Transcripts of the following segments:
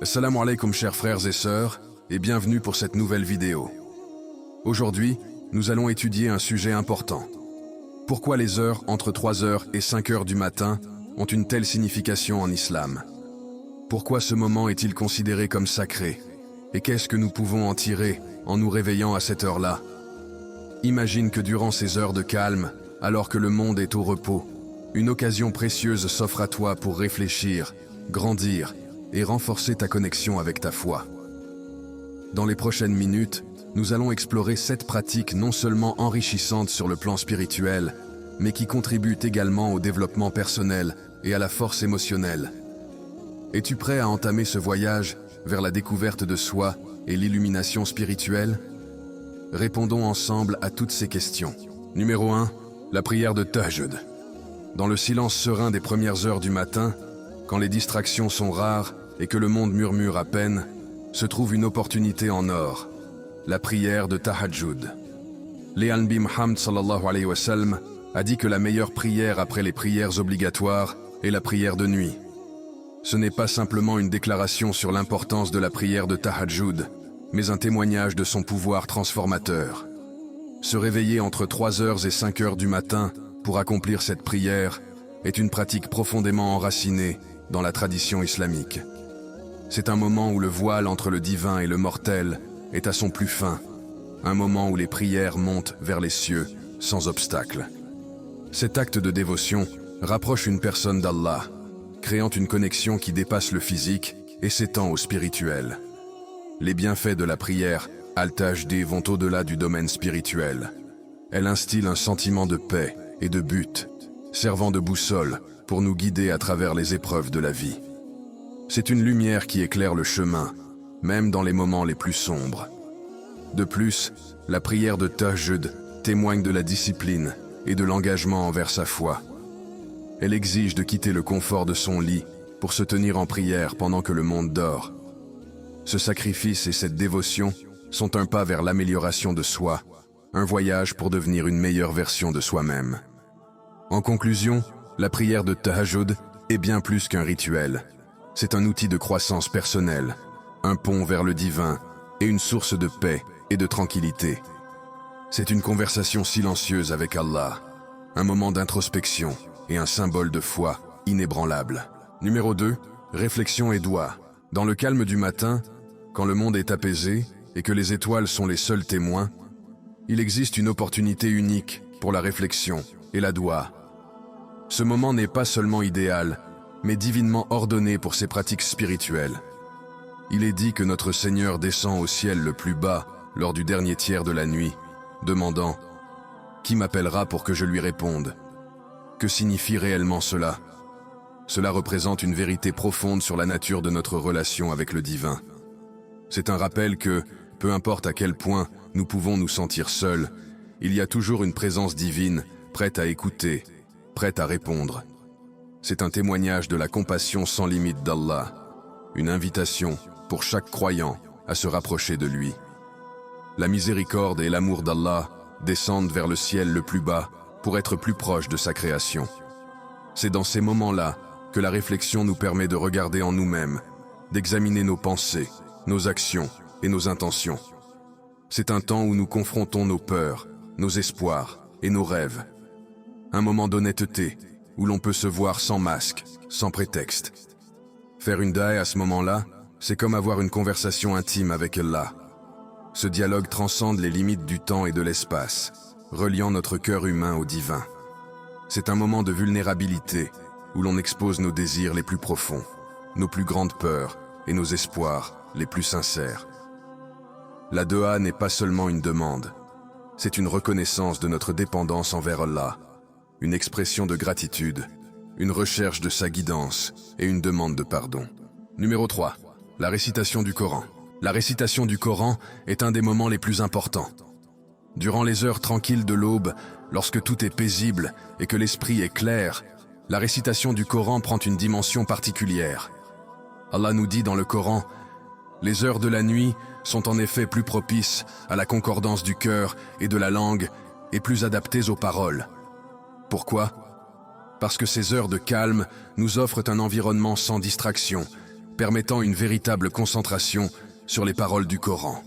Assalamu alaikum chers frères et sœurs, et bienvenue pour cette nouvelle vidéo. Aujourd'hui, nous allons étudier un sujet important. Pourquoi les heures entre 3 heures et 5 heures du matin ont une telle signification en islam? Pourquoi ce moment est-il considéré comme sacré? Et qu'est-ce que nous pouvons en tirer en nous réveillant à cette heure-là? Imagine que durant ces heures de calme, alors que le monde est au repos, une occasion précieuse s'offre à toi pour réfléchir, grandir et renforcer ta connexion avec ta foi. Dans les prochaines minutes, nous allons explorer 7 pratiques non seulement enrichissantes sur le plan spirituel, mais qui contribuent également au développement personnel et à la force émotionnelle. Es-tu prêt à entamer ce voyage vers la découverte de soi et l'illumination spirituelle? Répondons ensemble à toutes ces questions. Numéro 1. La prière de Tahajjud. Dans le silence serein des premières heures du matin, quand les distractions sont rares et que le monde murmure à peine, se trouve une opportunité en or, la prière de Tahajjud. L'Anbi Muhammad sallallahu alayhi wa sallam a dit que la meilleure prière après les prières obligatoires est la prière de nuit. Ce n'est pas simplement une déclaration sur l'importance de la prière de Tahajjud, mais un témoignage de son pouvoir transformateur. Se réveiller entre 3 heures et 5 heures du matin pour accomplir cette prière est une pratique profondément enracinée dans la tradition islamique. C'est un moment où le voile entre le divin et le mortel est à son plus fin, un moment où les prières montent vers les cieux sans obstacle. Cet acte de dévotion rapproche une personne d'Allah, créant une connexion qui dépasse le physique et s'étend au spirituel. Les bienfaits de la prière Al-Tahajjud vont au-delà du domaine spirituel. Elle instille un sentiment de paix et de but, servant de boussole pour nous guider à travers les épreuves de la vie. C'est une lumière qui éclaire le chemin, même dans les moments les plus sombres. De plus, la prière de Tahajjud témoigne de la discipline et de l'engagement envers sa foi. Elle exige de quitter le confort de son lit pour se tenir en prière pendant que le monde dort. Ce sacrifice et cette dévotion sont un pas vers l'amélioration de soi, un voyage pour devenir une meilleure version de soi-même. En conclusion, la prière de Tahajjud est bien plus qu'un rituel. C'est un outil de croissance personnelle, un pont vers le divin et une source de paix et de tranquillité. C'est une conversation silencieuse avec Allah, un moment d'introspection et un symbole de foi inébranlable. Numéro 2. Réflexion et doua. Dans le calme du matin, quand le monde est apaisé et que les étoiles sont les seuls témoins, il existe une opportunité unique pour la réflexion et la doua. Ce moment n'est pas seulement idéal, mais divinement ordonné pour ses pratiques spirituelles. Il est dit que notre Seigneur descend au ciel le plus bas lors du dernier tiers de la nuit, demandant « Qui m'appellera pour que je lui réponde ?» Que signifie réellement cela? Cela représente une vérité profonde sur la nature de notre relation avec le divin. C'est un rappel que, peu importe à quel point nous pouvons nous sentir seuls, il y a toujours une présence divine prête à écouter, prête à répondre. C'est un témoignage de la compassion sans limite d'Allah, une invitation pour chaque croyant à se rapprocher de lui. La miséricorde et l'amour d'Allah descendent vers le ciel le plus bas pour être plus proche de sa création. C'est dans ces moments-là que la réflexion nous permet de regarder en nous-mêmes, d'examiner nos pensées, nos actions et nos intentions. C'est un temps où nous confrontons nos peurs, nos espoirs et nos rêves. Un moment d'honnêteté où l'on peut se voir sans masque, sans prétexte. Faire une da'a à ce moment-là, c'est comme avoir une conversation intime avec Allah. Ce dialogue transcende les limites du temps et de l'espace, reliant notre cœur humain au divin. C'est un moment de vulnérabilité où l'on expose nos désirs les plus profonds, nos plus grandes peurs et nos espoirs les plus sincères. La do'a n'est pas seulement une demande, c'est une reconnaissance de notre dépendance envers Allah, une expression de gratitude, une recherche de sa guidance et une demande de pardon. Numéro 3. La récitation du Coran. La récitation du Coran est un des moments les plus importants. Durant les heures tranquilles de l'aube, lorsque tout est paisible et que l'esprit est clair, la récitation du Coran prend une dimension particulière. Allah nous dit dans le Coran « Les heures de la nuit sont en effet plus propices à la concordance du cœur et de la langue et plus adaptées aux paroles. » Pourquoi? Parce que ces heures de calme nous offrent un environnement sans distraction, permettant une véritable concentration sur les paroles du Coran.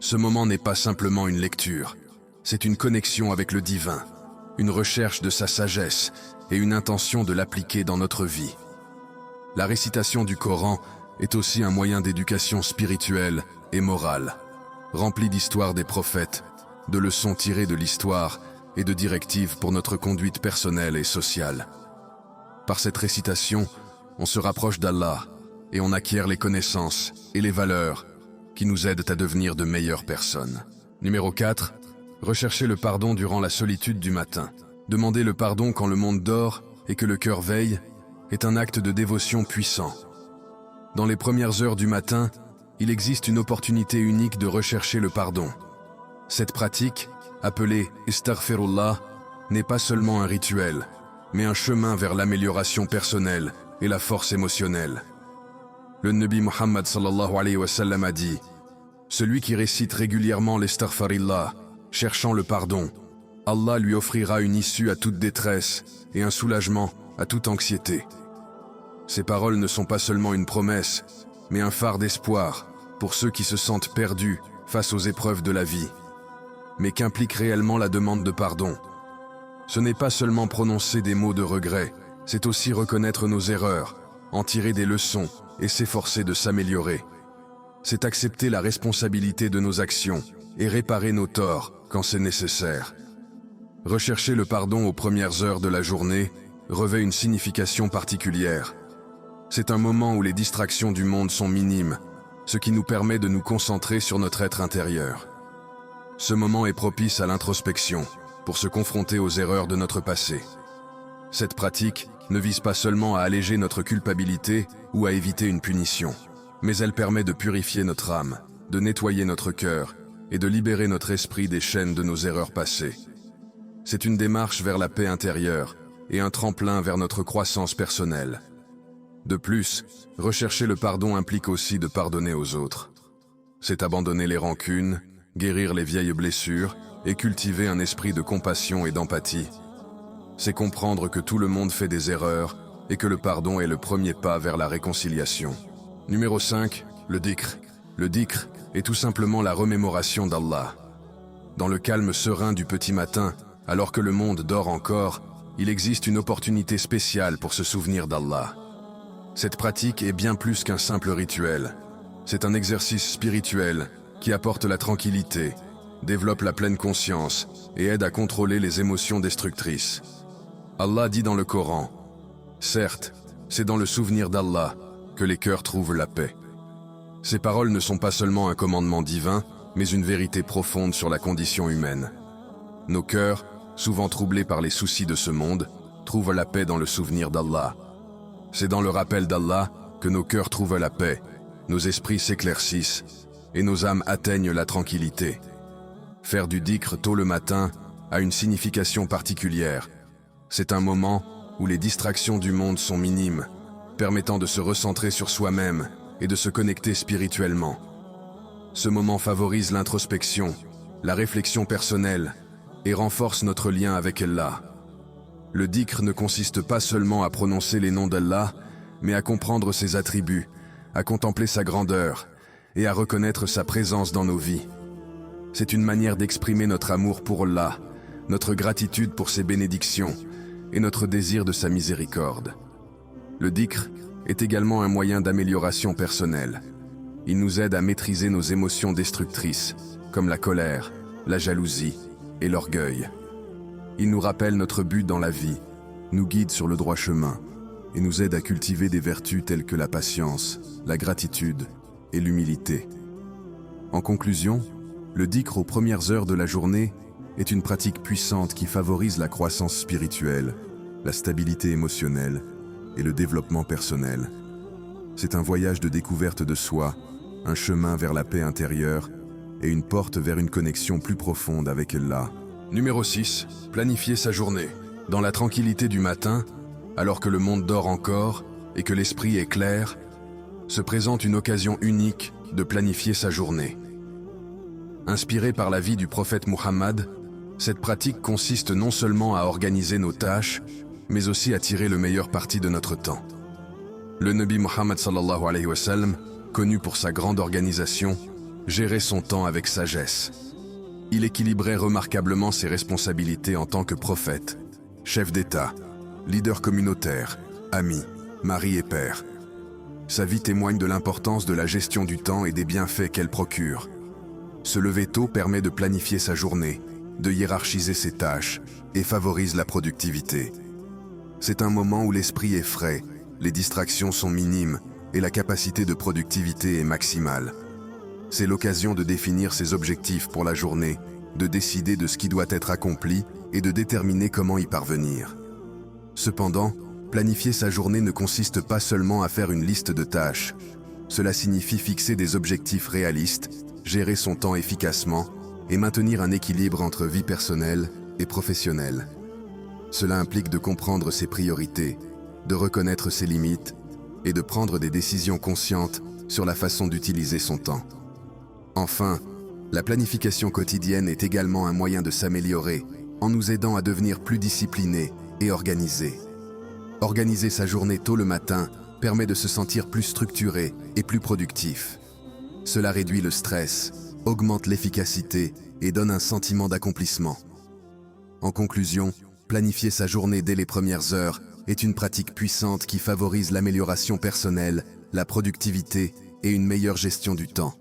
Ce moment n'est pas simplement une lecture, c'est une connexion avec le divin, une recherche de sa sagesse et une intention de l'appliquer dans notre vie. La récitation du Coran est aussi un moyen d'éducation spirituelle et morale, rempli d'histoires des prophètes, de leçons tirées de l'histoire et de directives pour notre conduite personnelle et sociale. Par cette récitation, on se rapproche d'Allah et on acquiert les connaissances et les valeurs qui nous aident à devenir de meilleures personnes. Numéro 4. Rechercher le pardon durant la solitude du matin. Demander le pardon quand le monde dort et que le cœur veille est un acte de dévotion puissant. Dans les premières heures du matin, il existe une opportunité unique de rechercher le pardon. Cette pratique, appelée « Istaghfirullah », n'est pas seulement un rituel, mais un chemin vers l'amélioration personnelle et la force émotionnelle. Le Nabi Muhammad sallallahu alayhi wa sallam a dit « Celui qui récite régulièrement l'Istaghfirullah, cherchant le pardon, Allah lui offrira une issue à toute détresse et un soulagement à toute anxiété. » Ces paroles ne sont pas seulement une promesse, mais un phare d'espoir pour ceux qui se sentent perdus face aux épreuves de la vie. Mais qu'implique réellement la demande de pardon? Ce n'est pas seulement prononcer des mots de regret, c'est aussi reconnaître nos erreurs, en tirer des leçons et s'efforcer de s'améliorer. C'est accepter la responsabilité de nos actions et réparer nos torts quand c'est nécessaire. Rechercher le pardon aux premières heures de la journée revêt une signification particulière. C'est un moment où les distractions du monde sont minimes, ce qui nous permet de nous concentrer sur notre être intérieur. Ce moment est propice à l'introspection, pour se confronter aux erreurs de notre passé. Cette pratique ne vise pas seulement à alléger notre culpabilité ou à éviter une punition, mais elle permet de purifier notre âme, de nettoyer notre cœur et de libérer notre esprit des chaînes de nos erreurs passées. C'est une démarche vers la paix intérieure et un tremplin vers notre croissance personnelle. De plus, rechercher le pardon implique aussi de pardonner aux autres. C'est abandonner les rancunes, guérir les vieilles blessures et cultiver un esprit de compassion et d'empathie. C'est comprendre que tout le monde fait des erreurs et que le pardon est le premier pas vers la réconciliation. Numéro 5. Le dhikr. Le dhikr est tout simplement la remémoration d'Allah. Dans le calme serein du petit matin, alors que le monde dort encore, il existe une opportunité spéciale pour se souvenir d'Allah. Cette pratique est bien plus qu'un simple rituel. C'est un exercice spirituel qui apporte la tranquillité, développe la pleine conscience et aide à contrôler les émotions destructrices. Allah dit dans le Coran, « Certes, c'est dans le souvenir d'Allah que les cœurs trouvent la paix. » Ces paroles ne sont pas seulement un commandement divin, mais une vérité profonde sur la condition humaine. Nos cœurs, souvent troublés par les soucis de ce monde, trouvent la paix dans le souvenir d'Allah. C'est dans le rappel d'Allah que nos cœurs trouvent la paix, nos esprits s'éclaircissent et nos âmes atteignent la tranquillité. Faire du dhikr tôt le matin a une signification particulière. C'est un moment où les distractions du monde sont minimes, permettant de se recentrer sur soi-même et de se connecter spirituellement. Ce moment favorise l'introspection, la réflexion personnelle et renforce notre lien avec Allah. Le dhikr ne consiste pas seulement à prononcer les noms d'Allah, mais à comprendre ses attributs, à contempler sa grandeur et à reconnaître sa présence dans nos vies. C'est une manière d'exprimer notre amour pour Allah, notre gratitude pour ses bénédictions et notre désir de sa miséricorde. Le dhikr est également un moyen d'amélioration personnelle. Il nous aide à maîtriser nos émotions destructrices, comme la colère, la jalousie et l'orgueil. Il nous rappelle notre but dans la vie, nous guide sur le droit chemin et nous aide à cultiver des vertus telles que la patience, la gratitude et l'humilité. En conclusion, le dhikr aux premières heures de la journée est une pratique puissante qui favorise la croissance spirituelle, la stabilité émotionnelle et le développement personnel. C'est un voyage de découverte de soi, un chemin vers la paix intérieure et une porte vers une connexion plus profonde avec Allah. Numéro 6. Planifier sa journée. Dans la tranquillité du matin, alors que le monde dort encore et que l'esprit est clair, se présente une occasion unique de planifier sa journée. Inspirée par la vie du prophète Muhammad, cette pratique consiste non seulement à organiser nos tâches, mais aussi à tirer le meilleur parti de notre temps. Le Nabi Muhammad sallallahu alayhi wa sallam, connu pour sa grande organisation, gérait son temps avec sagesse. Il équilibrait remarquablement ses responsabilités en tant que prophète, chef d'État, leader communautaire, ami, mari et père. Sa vie témoigne de l'importance de la gestion du temps et des bienfaits qu'elle procure. Se lever tôt permet de planifier sa journée, de hiérarchiser ses tâches et favorise la productivité. C'est un moment où l'esprit est frais, les distractions sont minimes et la capacité de productivité est maximale. C'est l'occasion de définir ses objectifs pour la journée, de décider de ce qui doit être accompli et de déterminer comment y parvenir. Cependant, planifier sa journée ne consiste pas seulement à faire une liste de tâches. Cela signifie fixer des objectifs réalistes, gérer son temps efficacement et maintenir un équilibre entre vie personnelle et professionnelle. Cela implique de comprendre ses priorités, de reconnaître ses limites et de prendre des décisions conscientes sur la façon d'utiliser son temps. Enfin, la planification quotidienne est également un moyen de s'améliorer en nous aidant à devenir plus disciplinés et organisés. Organiser sa journée tôt le matin permet de se sentir plus structuré et plus productif. Cela réduit le stress, augmente l'efficacité et donne un sentiment d'accomplissement. En conclusion, planifier sa journée dès les premières heures est une pratique puissante qui favorise l'amélioration personnelle, la productivité et une meilleure gestion du temps.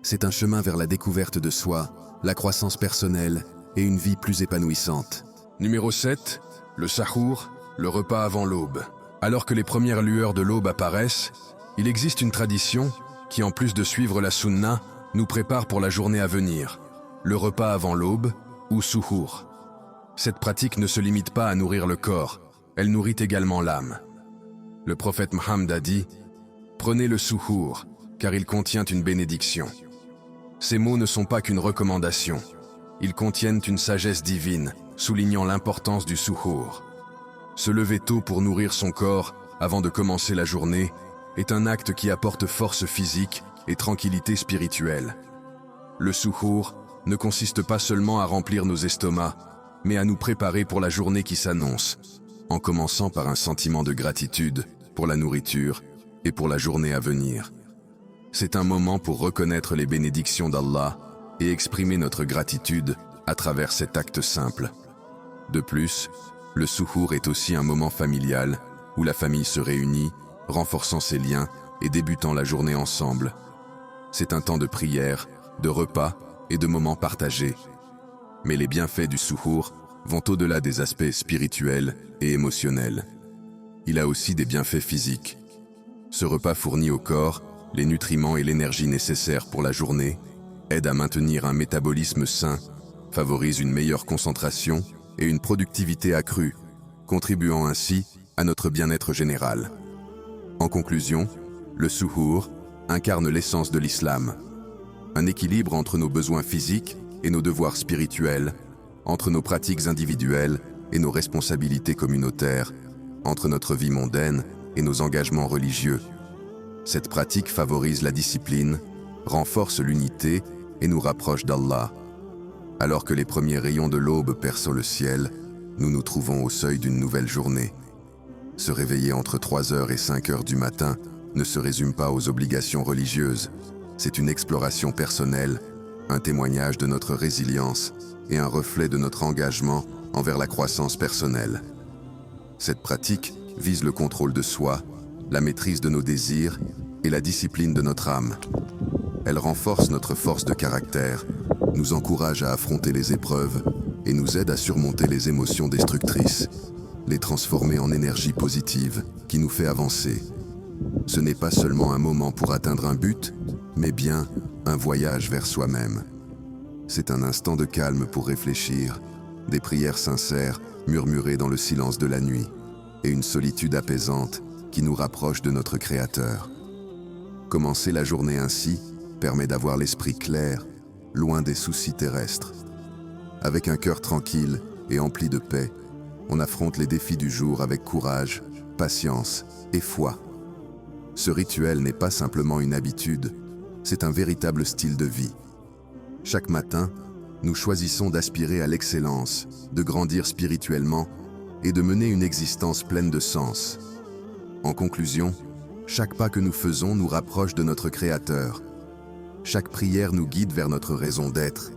C'est un chemin vers la découverte de soi, la croissance personnelle et une vie plus épanouissante. Numéro 7, le sahour, le repas avant l'aube. Alors que les premières lueurs de l'aube apparaissent, il existe une tradition qui, en plus de suivre la sunna, nous prépare pour la journée à venir, le repas avant l'aube ou suhour. Cette pratique ne se limite pas à nourrir le corps, elle nourrit également l'âme. Le prophète Mohammed a dit « Prenez le suhour, car il contient une bénédiction ». Ces mots ne sont pas qu'une recommandation, ils contiennent une sagesse divine, soulignant l'importance du suhour. Se lever tôt pour nourrir son corps avant de commencer la journée est un acte qui apporte force physique et tranquillité spirituelle. Le suhour ne consiste pas seulement à remplir nos estomacs, mais à nous préparer pour la journée qui s'annonce, en commençant par un sentiment de gratitude pour la nourriture et pour la journée à venir. C'est un moment pour reconnaître les bénédictions d'Allah et exprimer notre gratitude à travers cet acte simple. De plus, le suhour est aussi un moment familial où la famille se réunit, renforçant ses liens et débutant la journée ensemble. C'est un temps de prière, de repas et de moments partagés. Mais les bienfaits du suhour vont au-delà des aspects spirituels et émotionnels. Il a aussi des bienfaits physiques. Ce repas fournit au corps les nutriments et l'énergie nécessaires pour la journée, aide à maintenir un métabolisme sain, favorise une meilleure concentration et une productivité accrue, contribuant ainsi à notre bien-être général. En conclusion, le suhour incarne l'essence de l'islam. Un équilibre entre nos besoins physiques et nos devoirs spirituels, entre nos pratiques individuelles et nos responsabilités communautaires, entre notre vie mondaine et nos engagements religieux. Cette pratique favorise la discipline, renforce l'unité et nous rapproche d'Allah. Alors que les premiers rayons de l'aube percent le ciel, nous nous trouvons au seuil d'une nouvelle journée. Se réveiller entre 3h et 5h du matin ne se résume pas aux obligations religieuses. C'est une exploration personnelle, un témoignage de notre résilience et un reflet de notre engagement envers la croissance personnelle. Cette pratique vise le contrôle de soi, la maîtrise de nos désirs et la discipline de notre âme. Elle renforce notre force de caractère, nous encourage à affronter les épreuves et nous aide à surmonter les émotions destructrices, les transformer en énergie positive qui nous fait avancer. Ce n'est pas seulement un moment pour atteindre un but, mais bien un voyage vers soi-même. C'est un instant de calme pour réfléchir, des prières sincères murmurées dans le silence de la nuit et une solitude apaisante qui nous rapproche de notre Créateur. Commencer la journée ainsi permet d'avoir l'esprit clair, loin des soucis terrestres. Avec un cœur tranquille et empli de paix, on affronte les défis du jour avec courage, patience et foi. Ce rituel n'est pas simplement une habitude, c'est un véritable style de vie. Chaque matin, nous choisissons d'aspirer à l'excellence, de grandir spirituellement et de mener une existence pleine de sens. En conclusion, Chaque pas que nous faisons nous rapproche de notre Créateur. Chaque prière nous guide vers notre raison d'être.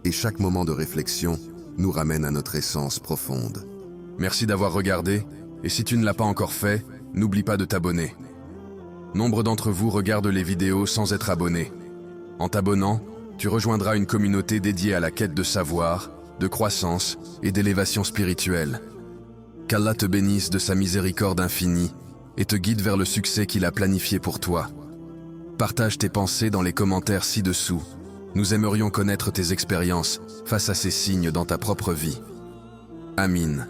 Et chaque moment de réflexion nous ramène à notre essence profonde. Merci d'avoir regardé, et si tu ne l'as pas encore fait, n'oublie pas de t'abonner. Nombre d'entre vous regardent les vidéos sans être abonnés. En t'abonnant, tu rejoindras une communauté dédiée à la quête de savoir, de croissance et d'élévation spirituelle. Qu'Allah te bénisse de sa miséricorde infinie et te guide vers le succès qu'il a planifié pour toi. Partage tes pensées dans les commentaires ci-dessous. Nous aimerions connaître tes expériences face à ces signes dans ta propre vie. Amin.